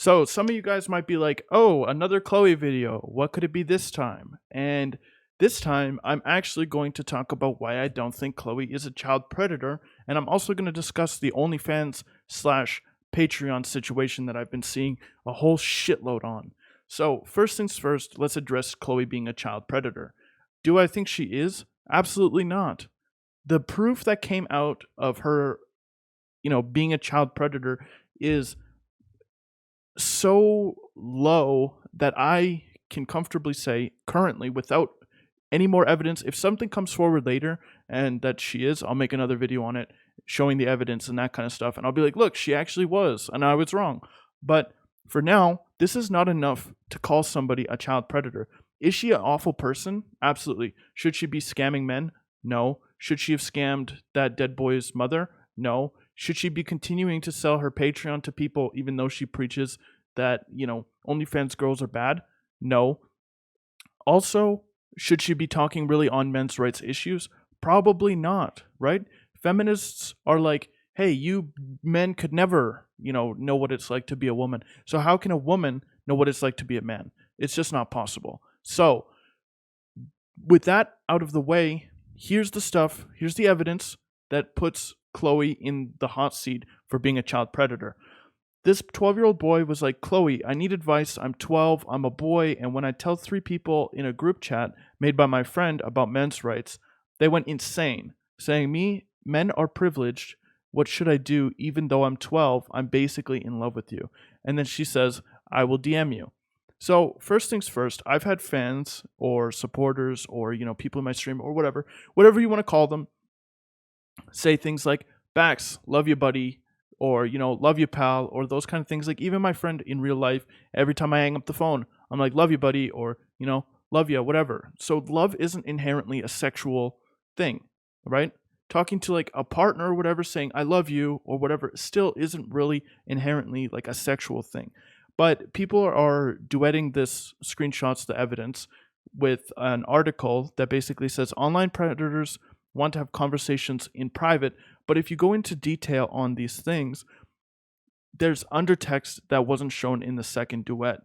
So some of you guys might be like, oh, another Chloe video. What could it be this time? And this time, I'm actually going to talk about why I don't think Chloe is a child predator. And I'm also going to discuss the OnlyFans slash Patreon situation that I've been seeing a whole shitload on. So, first things first, let's address Chloe being a child predator. Do I think she is? Absolutely not. The proof that came out of her, being a child predator is so low that I can comfortably say currently, without any more evidence, if something comes forward later and that she is, I'll make another video on it showing the evidence and that kind of stuff. And I'll be like, look, she actually was, and I was wrong. But for now, this is not enough to call somebody a child predator. Is she an awful person? Absolutely. Should she be scamming men? No. Should she have scammed that dead boy's mother? No. Should she be continuing to sell her Patreon to people even though she preaches that, OnlyFans girls are bad? No. Also, should she be talking really on men's rights issues? Probably not, right? Feminists are like, hey, you men could never, know what it's like to be a woman. So how can a woman know what it's like to be a man? It's just not possible. So, with that out of the way, here's the evidence that puts Chloe in the hot seat for being a child predator. This 12-year-old boy was like, Chloe, I need advice. I'm 12. I'm a boy. And when I tell 3 people in a group chat made by my friend about men's rights, they went insane, saying, men are privileged. What should I do? Even though I'm 12, I'm basically in love with you. And then she says, I will DM you. So first things first, I've had fans or supporters or, people in my stream or whatever you want to call them, say things like, Bax, love you, buddy, or, love you, pal, or those kind of things. Like, even my friend in real life, every time I hang up the phone, I'm like, love you, buddy, or, love you, whatever. So love isn't inherently a sexual thing, right? Talking to like a partner or whatever, saying I love you or whatever, still isn't really inherently like a sexual thing. But people are duetting this screenshots, the evidence, with an article that basically says online predators want to have conversations in private, but if you go into detail on these things, there's undertext that wasn't shown in the second duet.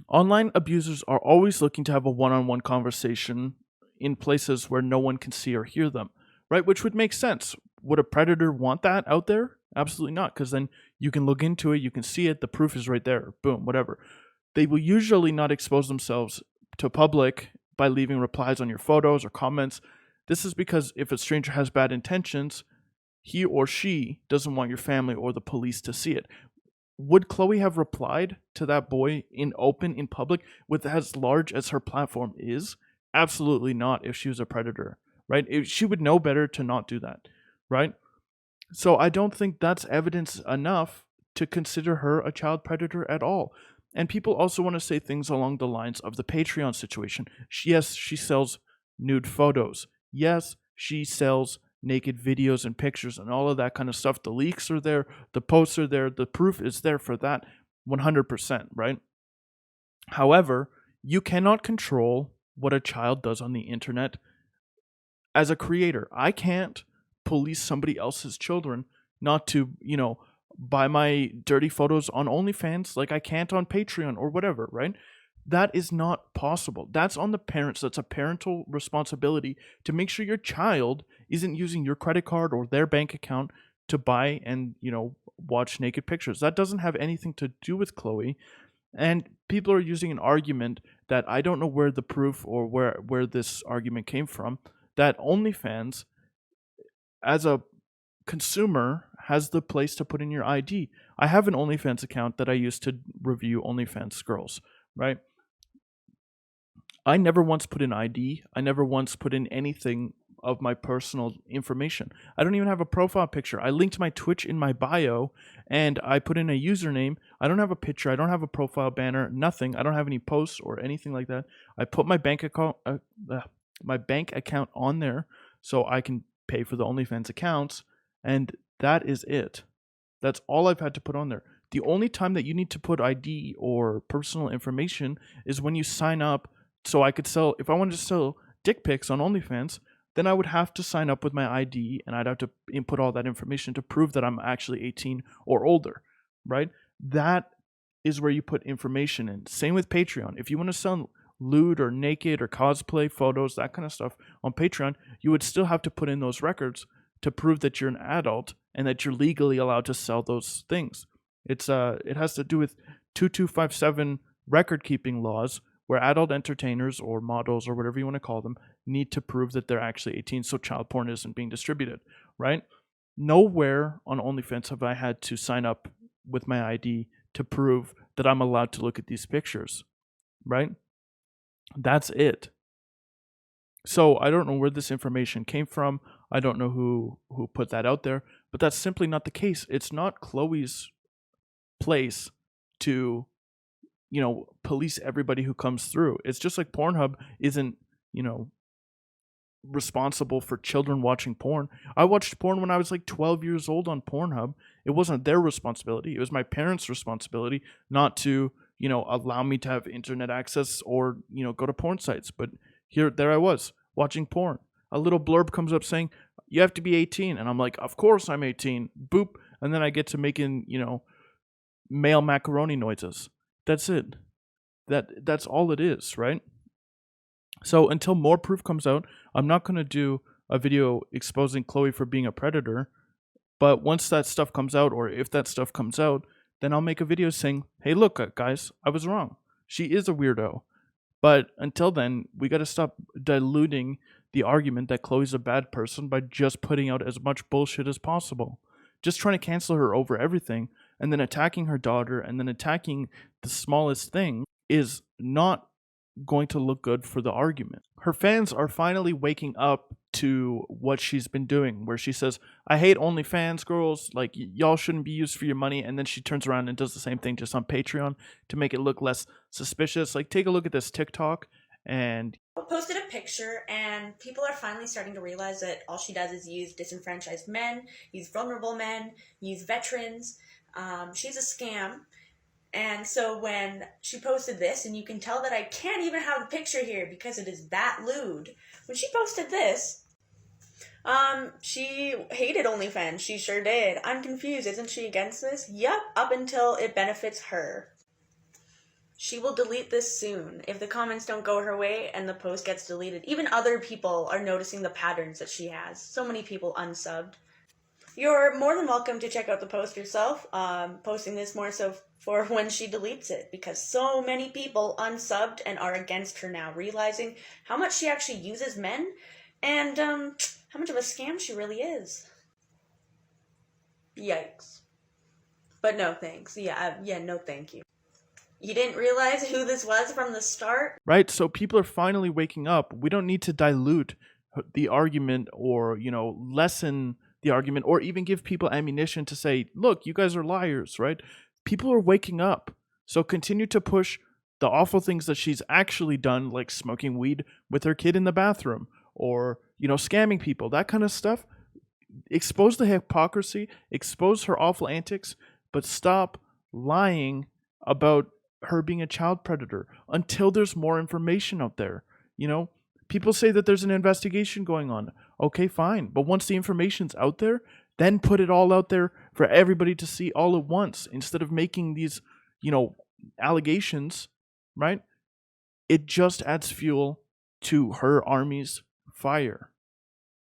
Online abusers are always looking to have a one-on-one conversation in places where no one can see or hear them, right? Which would make sense. Would a predator want that out there? Absolutely not, because then you can look into it, you can see it, the proof is right there, boom, whatever. They will usually not expose themselves to public by leaving replies on your photos or comments. This is because if a stranger has bad intentions, he or she doesn't want your family or the police to see it. Would Chloe have replied to that boy in public, with as large as her platform is? Absolutely not, if she was a predator, right? She would know better to not do that, right? So I don't think that's evidence enough to consider her a child predator at all. And people also want to say things along the lines of the Patreon situation. Yes, she sells nude photos. Yes, she sells naked videos and pictures and all of that kind of stuff. The leaks are there, the posts are there, the proof is there for that 100%, right? However, you cannot control what a child does on the internet as a creator. I can't police somebody else's children not to, buy my dirty photos on OnlyFans like I can't on Patreon or whatever, right? That is not possible. That's on the parents. That's a parental responsibility to make sure your child isn't using your credit card or their bank account to buy and, watch naked pictures. That doesn't have anything to do with Chloe. And people are using an argument that I don't know where the proof or where this argument came from, that OnlyFans, as a consumer, has the place to put in your ID. I have an OnlyFans account that I use to review OnlyFans girls, right? I never once put in ID. I never once put in anything of my personal information. I don't even have a profile picture. I linked my Twitch in my bio and I put in a username. I don't have a picture. I don't have a profile banner, nothing. I don't have any posts or anything like that. I put my bank account on there so I can pay for the OnlyFans accounts, and that is it. That's all I've had to put on there. The only time that you need to put ID or personal information is when you sign up. So I could sell, if I wanted to sell dick pics on OnlyFans, then I would have to sign up with my ID and I'd have to input all that information to prove that I'm actually 18 or older, right? That is where you put information in. Same with Patreon. If you want to sell lewd or naked or cosplay photos, that kind of stuff on Patreon, you would still have to put in those records to prove that you're an adult and that you're legally allowed to sell those things. It has to do with 2257 record keeping laws, where adult entertainers or models or whatever you want to call them need to prove that they're actually 18, so child porn isn't being distributed, right? Nowhere on OnlyFans have I had to sign up with my ID to prove that I'm allowed to look at these pictures, right? That's it. So I don't know where this information came from. I don't know who put that out there, but that's simply not the case. It's not Chloe's place to, police everybody who comes through. It's just like Pornhub isn't, responsible for children watching porn. I watched porn when I was like 12 years old on Pornhub. It wasn't their responsibility. It was my parents' responsibility not to, allow me to have internet access or, go to porn sites. But there I was watching porn. A little blurb comes up saying, you have to be 18. And I'm like, of course I'm 18. Boop. And then I get to making, male macaroni noises. That's it. That's all it is, right? So until more proof comes out, I'm not going to do a video exposing Chloe for being a predator. But once that stuff comes out, or if that stuff comes out, then I'll make a video saying, hey, look, guys, I was wrong. She is a weirdo. But until then, we got to stop diluting the argument that Chloe's a bad person by just putting out as much bullshit as possible. Just trying to cancel her over everything and then attacking her daughter and then attacking the smallest thing is not going to look good for the argument. Her fans are finally waking up to what she's been doing, where she says, I hate OnlyFans girls, like y'all shouldn't be used for your money, and then she turns around and does the same thing just on Patreon to make it look less suspicious. Like, take a look at this TikTok, and posted a picture, and people are finally starting to realize that all she does is use disenfranchised men, use vulnerable men, use veterans. She's a scam. And so when she posted this, and you can tell that I can't even have the picture here because it is that lewd. When she posted this, she hated OnlyFans. She sure did. I'm confused. Isn't she against this? Yep, up until it benefits her. She will delete this soon if the comments don't go her way and the post gets deleted. Even other people are noticing the patterns that she has. So many people unsubbed. You're more than welcome to check out the post yourself. Posting this more so for when she deletes it, because so many people unsubbed and are against her now, realizing how much she actually uses men and how much of a scam she really is. Yikes. But no thanks. No thank you. You didn't realize who this was from the start? Right, so people are finally waking up. We don't need to dilute the argument or, lessen the argument or even give people ammunition to say, look, you guys are liars, right? People are waking up. So continue to push the awful things that she's actually done, like smoking weed with her kid in the bathroom or, scamming people, that kind of stuff. Expose the hypocrisy, expose her awful antics, but stop lying about her being a child predator until there's more information out there. People say that there's an investigation going on. Okay, fine. But once the information's out there, then put it all out there for everybody to see all at once instead of making these, allegations, right? It just adds fuel to her army's fire.